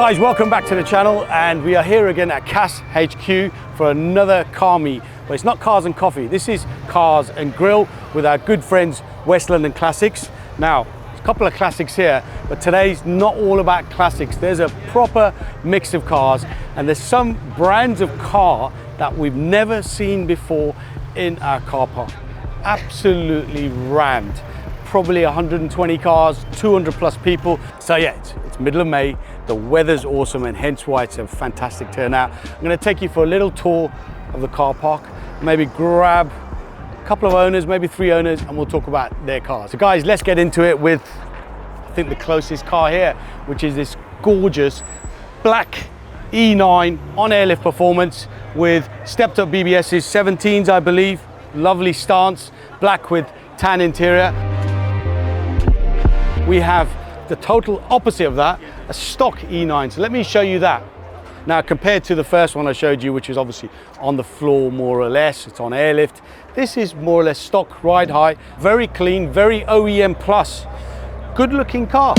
Guys, welcome back to the channel, and we are here again at CAS HQ for another car meet. But it's not cars and coffee, this is cars and grill with our good friends West London Classics. Now, there's a couple of classics here, but today's not all about classics. There's a proper mix of cars, and there's some brands of car that we've never seen before in our car park. Absolutely rammed. Probably 120 cars, 200 plus people. So yeah, it's middle of May, the weather's awesome, and hence why it's a fantastic turnout. I'm gonna take you for a little tour of the car park, maybe grab a couple of owners, maybe 3 owners, and we'll talk about their cars. So guys, let's get into it with, I think, the closest car here, which is this gorgeous black E9 on airlift performance with stepped up BBS's, 17s I believe, lovely stance, black with tan interior. We have the total opposite of that, a stock E9. So let me show you that. Now, compared to the first one I showed you, which is obviously on the floor more or less, it's on airlift. This is more or less stock, ride high, very clean, very OEM plus. Good looking car.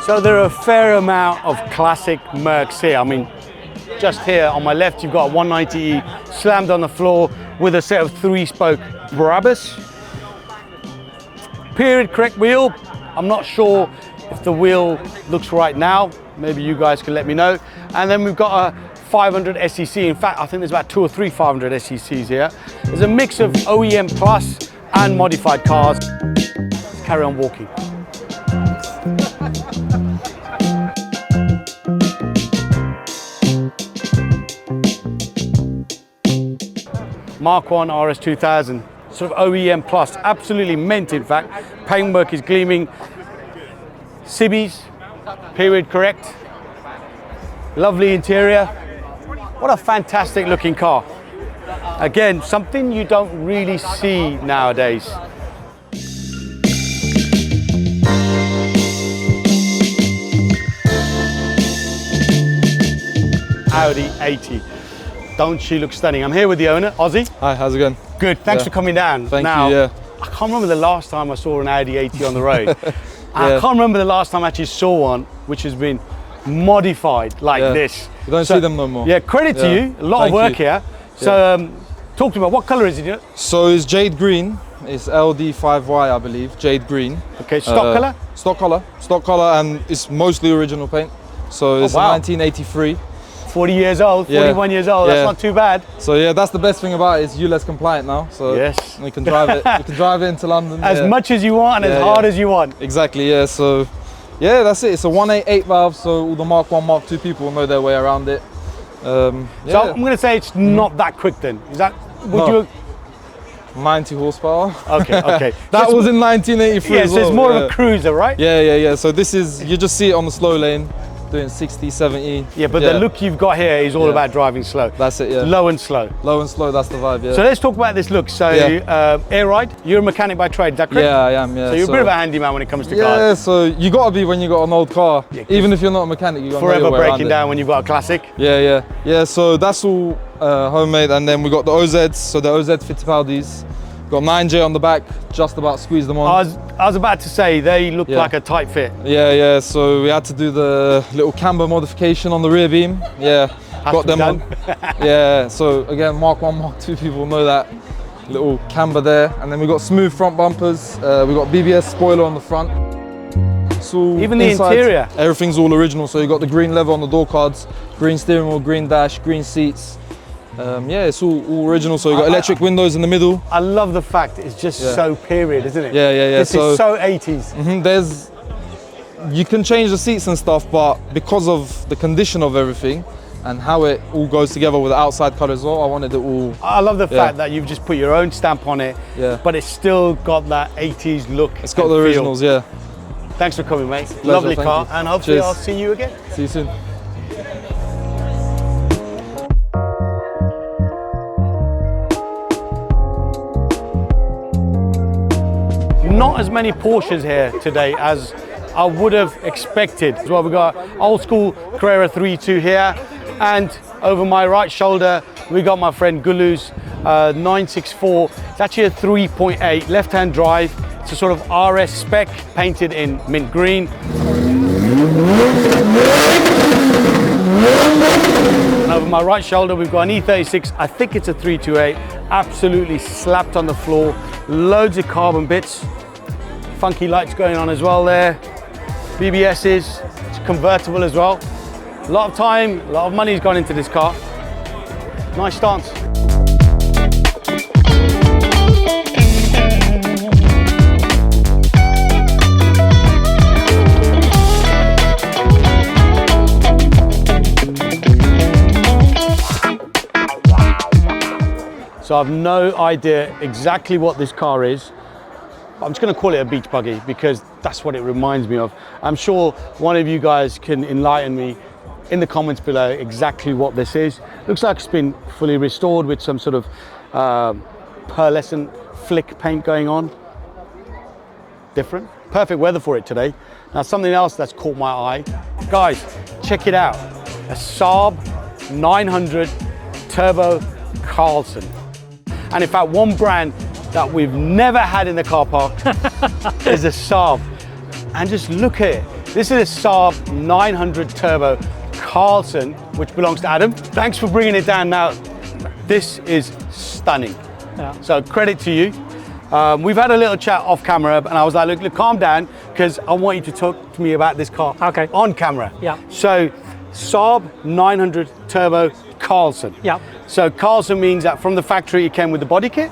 So there are a fair amount of classic Mercs here. I mean, just here on my left, you've got a 190E slammed on the floor with a set of 3-spoke Brabus. Period correct wheel. I'm not sure if the wheel looks right now. Maybe you guys can let me know. And then we've got a 500 SEC. In fact, I think there's about 2 or 3 500 SECs here. There's a mix of OEM plus and modified cars. Let's carry on walking. Mark 1 RS 2000, sort of OEM plus, absolutely mint in fact. Paintwork is gleaming. Sibbies, period correct. Lovely interior. What a fantastic looking car. Again, something you don't really see nowadays. Audi 80. Don't she look stunning? I'm here with the owner, Ozzy. Hi, how's it going? Good, thanks for coming down. Thank you, yeah. I can't remember the last time I saw an Audi 80 on the road. I can't remember the last time I actually saw one which has been modified like this. You don't see them no more. Yeah, credit to you, a lot of work here. So talk to me about, what color is it? So it's jade green. It's LD5Y, I believe, jade green. Okay, stock color? Stock color, and it's mostly original paint. So it's 1983. 40 years old, 41 years old, that's not too bad. So yeah, that's the best thing about it, it's ULEZ compliant now. So yes, we can drive it. We can drive it into London. As much as you want and as hard as you want. Exactly, yeah. So yeah, that's it. It's a 188 valve, so all the Mark 1, Mark 2 people know their way around it. So I'm going to say it's not that quick then. Is that, would you? 90 horsepower. Okay, okay. That was in 1983 as well. So it's more of a cruiser, right? Yeah. So this is, you just see it on the slow lane, doing 60, 70. Yeah, but the look you've got here is all about driving slow. That's it, yeah. Low and slow. Low and slow, that's the vibe, yeah. So let's talk about this look. So air ride, you're a mechanic by trade, is that correct? Yeah, I am, yeah. So you're a bit of a handyman when it comes to cars. Yeah, so you got to be when you got an old car. Yeah, even if you're not a mechanic, you got to know your way around it. Forever breaking down when you've got a classic. Yeah, so that's all homemade, and then we got the OZs, so the OZ Fittipaldis. Got 9J on the back, just about squeezed them on. I was about to say, they look like a tight fit. Yeah, so we had to do the little camber modification on the rear beam. Got them on. Yeah, so again, Mark 1, Mark 2 people know that little camber there. And then we got smooth front bumpers. We got BBS spoiler on the front. So even the interior. Everything's all original. So you got the green leather on the door cards, green steering wheel, green dash, green seats. It's all original, so you got electric windows in the middle. I love the fact it's just so period, isn't it? Yeah. This is so 80s. You can change the seats and stuff, but because of the condition of everything and how it all goes together with the outside colour as well, I wanted it all. I love the fact that you've just put your own stamp on it, but it's still got that 80s look. It's got the originals, yeah. Thanks for coming, mate. Pleasure, lovely car, and hopefully I'll see you again. See you soon. Not as many Porsches here today as I would have expected. As well, we've got old school Carrera 3.2 here, and over my right shoulder we got my friend Gulu's 964. It's actually a 3.8 left-hand drive. It's a sort of RS spec, painted in mint green. And over my right shoulder, we've got an E36. I think it's a 328, absolutely slapped on the floor. Loads of carbon bits. Funky lights going on as well there. BBS's, it's convertible as well. A lot of time, a lot of money's gone into this car. Nice stance. So I've no idea exactly what this car is. I'm just going to call it a beach buggy because that's what it reminds me of. I'm sure one of you guys can enlighten me in the comments below exactly what this is. Looks like it's been fully restored with some sort of pearlescent flick paint going on. Different. Perfect weather for it today. Now something else that's caught my eye. Guys, check it out. A Saab 900 Turbo Carlson. And in fact, one brand that we've never had in the car park is a Saab. And just look at it. This is a Saab 900 Turbo Carlson, which belongs to Adam. Thanks for bringing it down now. This is stunning. Yeah. So credit to you. We've had a little chat off camera and I was like, look, calm down because I want you to talk to me about this car on camera. Yeah. So Saab 900 Turbo Carlson. Yeah. So Carlson means that from the factory it came with the body kit?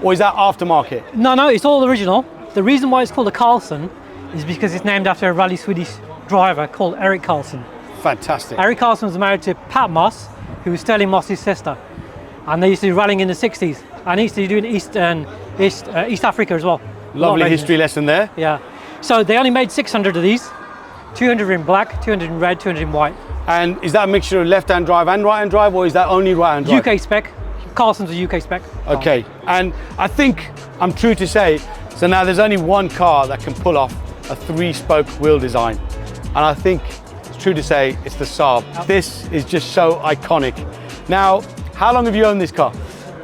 Or is that aftermarket? No, it's all original. The reason why it's called a Carlson is because it's named after a rally Swedish driver called Erik Carlson. Fantastic. Erik Carlson was married to Pat Moss, who was Sterling Moss's sister. And they used to do rallying in the 60s. And he used to do in East Africa as well. Lovely history lesson there. Yeah. So they only made 600 of these. 200 in black, 200 in red, 200 in white. And is that a mixture of left-hand drive and right-hand drive, or is that only right-hand drive? UK spec. Carlson's a UK spec. Okay, and I think I'm true to say, so now there's only one car that can pull off a 3-spoke wheel design. And I think it's true to say it's the Saab. Yep. This is just so iconic. Now, how long have you owned this car?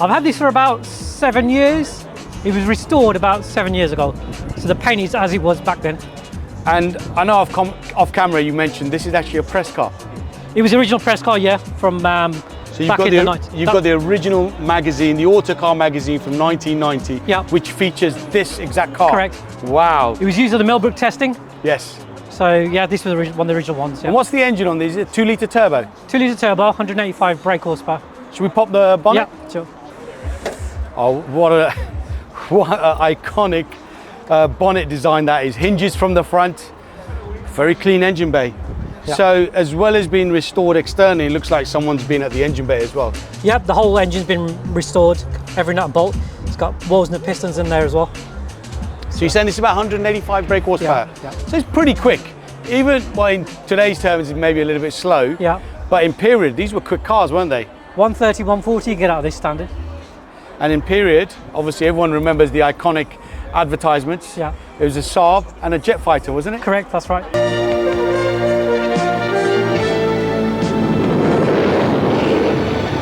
I've had this for about 7 years. It was restored about 7 years ago. So the paint is as it was back then. And I know off camera you mentioned this is actually a press car. It was the original press car, yeah, from so you've got the original magazine, the Autocar magazine from 1990, yeah, which features this exact car. Correct. Wow. It was used at the Millbrook testing. Yes. So yeah, this was one of the original ones. Yeah. And what's the engine on these? Is it a 2-litre turbo? 2-litre turbo, 185 brake horsepower. Should we pop the bonnet? Yeah, sure. Oh, what an iconic bonnet design that is. Hinges from the front, very clean engine bay. Yeah. So as well as being restored externally, it looks like someone's been at the engine bay as well. Yep, the whole engine's been restored, every nut and bolt. It's got walls and pistons in there as well. So you're saying it's about 185 brake horsepower? Yeah. So it's pretty quick. Even, well, in today's terms, it's maybe a little bit slow. Yeah. But in period, these were quick cars, weren't they? 130, 140, you get out of this standard. And in period, obviously everyone remembers the iconic advertisements. Yeah. It was a Saab and a jet fighter, wasn't it? Correct, that's right.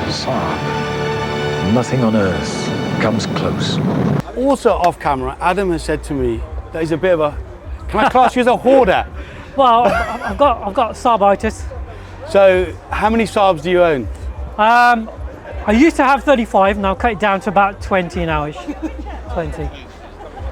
Saab. Nothing on earth comes close. Also off camera, Adam has said to me that he's a bit of a, can I class you as a hoarder? Well, I've got Saabitis. So how many Saabs do you own? I used to have 35, now cut it down to about 20 now-ish. 20.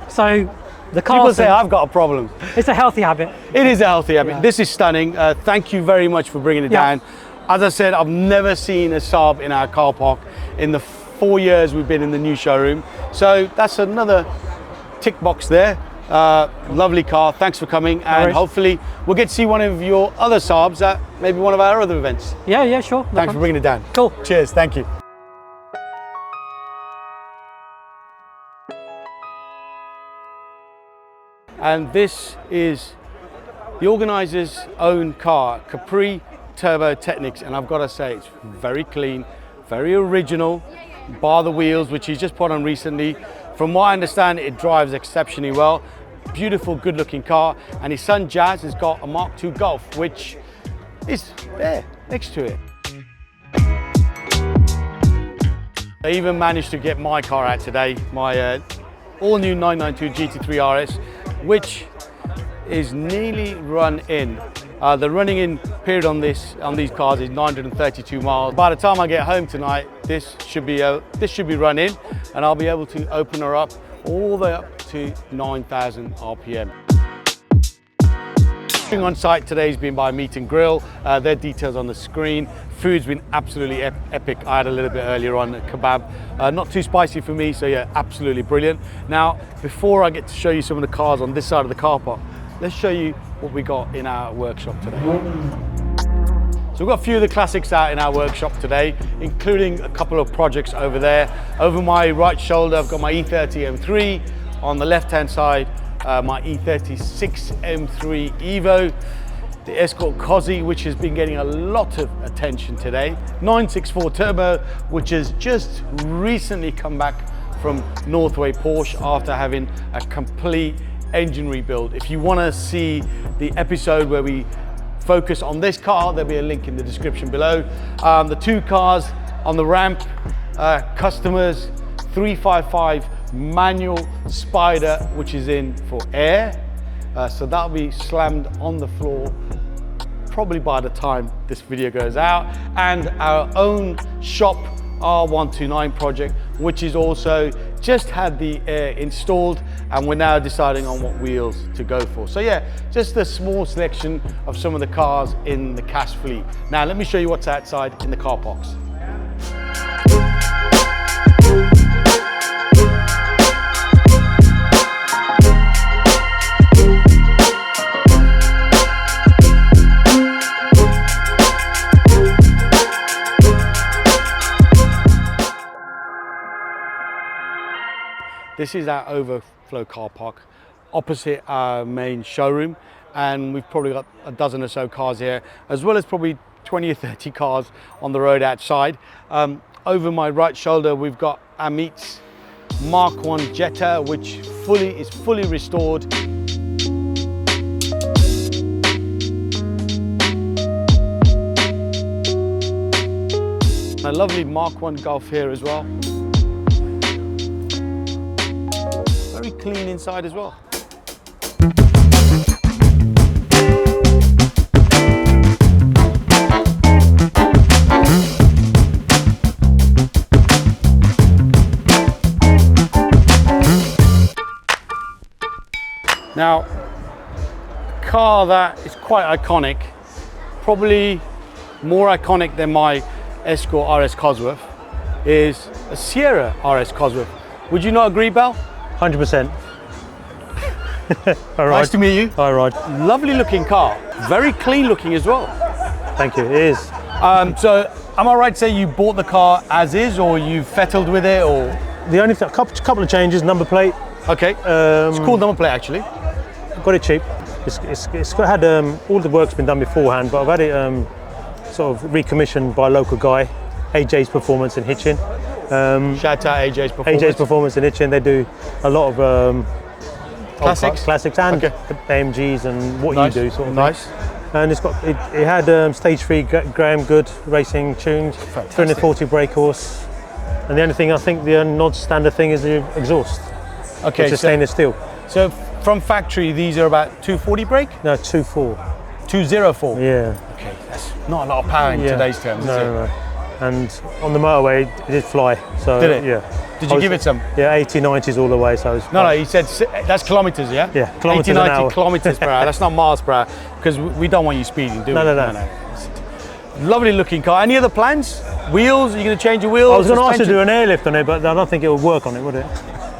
So the car. People say I've got a problem. It's a healthy habit. It is a healthy habit. Yeah. This is stunning. Thank you very much for bringing it down. As I said, I've never seen a Saab in our car park in the 4 years we've been in the new showroom. So that's another tick box there. Lovely car. Thanks for coming, and hopefully we'll get to see one of your other Saabs at maybe one of our other events. Yeah, sure. No Thanks for bringing it down. Cool. Cheers. Thank you. And this is the organizer's own car, Capri Turbo Technics, and I've got to say it's very clean, very original, bar the wheels, which he's just put on recently. From what I understand, it drives exceptionally well. Beautiful, good-looking car, and his son Jazz has got a Mark II Golf, which is there next to it. I even managed to get my car out today, my all new 992 GT3 RS, which is nearly run in. The running in period on these cars is 932 miles. By the time I get home tonight, this should be run in, and I'll be able to open her up all the way up to 9,000 RPM. On site today has been by Meat and Grill. Their details on the screen. Food's been absolutely epic. I had a little bit earlier on a kebab. Not too spicy for me, so yeah, absolutely brilliant. Now, before I get to show you some of the cars on this side of the car park, let's show you what we got in our workshop today. So we've got a few of the classics out in our workshop today, including a couple of projects over there. Over my right shoulder, I've got my E30 M3. On the left-hand side, my E36 M3 Evo, the Escort Cozzy, which has been getting a lot of attention today. 964 Turbo, which has just recently come back from Northway Porsche after having a complete engine rebuild. If you want to see the episode where we focus on this car, there'll be a link in the description below. The two cars on the ramp, customers 355 manual Spider, which is in for air, so that'll be slammed on the floor probably by the time this video goes out, and our own shop R129 project, which is also just had the air installed, and we're now deciding on what wheels to go for. So yeah, just a small selection of some of the cars in the CAS fleet. Now let me show you what's outside in the car parks. This is our overflow car park opposite our main showroom, and we've probably got a dozen or so cars here, as well as probably 20 or 30 cars on the road outside. Over my right shoulder, we've got Amit's Mark 1 Jetta, which is fully restored. A lovely Mark 1 Golf here as well. Very clean inside as well. Now, a car that is quite iconic, probably more iconic than my Escort RS Cosworth, is a Sierra RS Cosworth. Would you not agree, Bell? 100%. Nice to meet you. Hi, Rod. Lovely looking car, very clean looking as well. Thank you, it is. So, am I right to say you bought the car as is, or you fettled with it, or? The only thing, couple of changes, number plate. Okay, it's a cool number plate actually. Got it cheap. It's had all the work's been done beforehand, but I've had it sort of recommissioned by a local guy, AJ's Performance in Hitchin. Shout out AJ's Performance. AJ's Performance in Hitchin. They do a lot of classics and AMGs and what nice. You do sort of nice. thing. And it had stage 3 Graham Good racing tuned, 340 brake horse, and the only thing I think the non-standard thing is the exhaust. Okay, which is stainless steel. So from factory, these are about 240 brake? No, 2.4. 204. Yeah. Okay, that's not a lot of power in today's terms. No. And on the motorway, it did fly. So did it? Yeah. Did you give it some? Yeah, 80, 90s all the way. So no, he said that's kilometers, yeah? Yeah, kilometers 80, 90 an hour. kilometers per hour. That's not miles per hour, because we don't want you speeding, do we? No. Lovely looking car. Any other plans? Wheels? Are you going to change your wheels? I was going to ask you to do an airlift on it, but I don't think it would work on it, would it?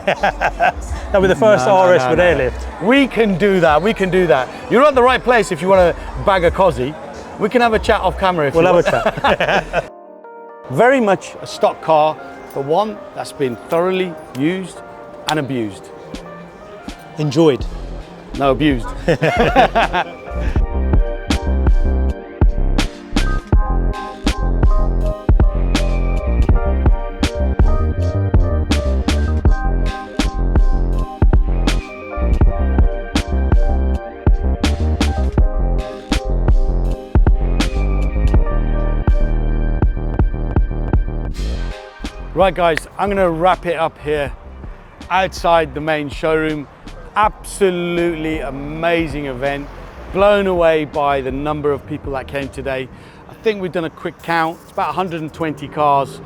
That'll be the first RS with airlift. We can do that. We can do that. You're at the right place if you want to bag a Cozzy. We can have a chat off camera if you want. We'll have a chat. Very much a stock car, but one that's been thoroughly used and abused. Enjoyed. No, abused. Right guys, I'm gonna wrap it up here outside the main showroom. Absolutely amazing event. Blown away by the number of people that came today. I think we've done a quick count. It's about 120 cars,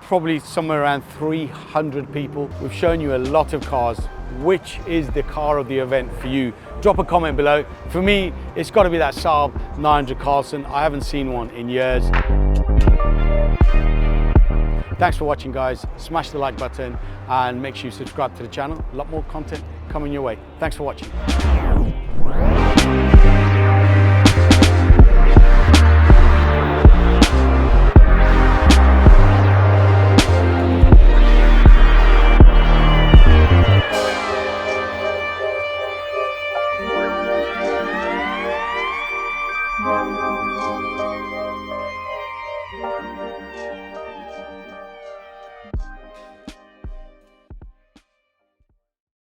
probably somewhere around 300 people. We've shown you a lot of cars. Which is the car of the event for you? Drop a comment below. For me, it's got to be that Saab 900 Carlson. I haven't seen one in years. Thanks for watching guys. Smash the like button and make sure you subscribe to the channel. A lot more content coming your way. Thanks for watching.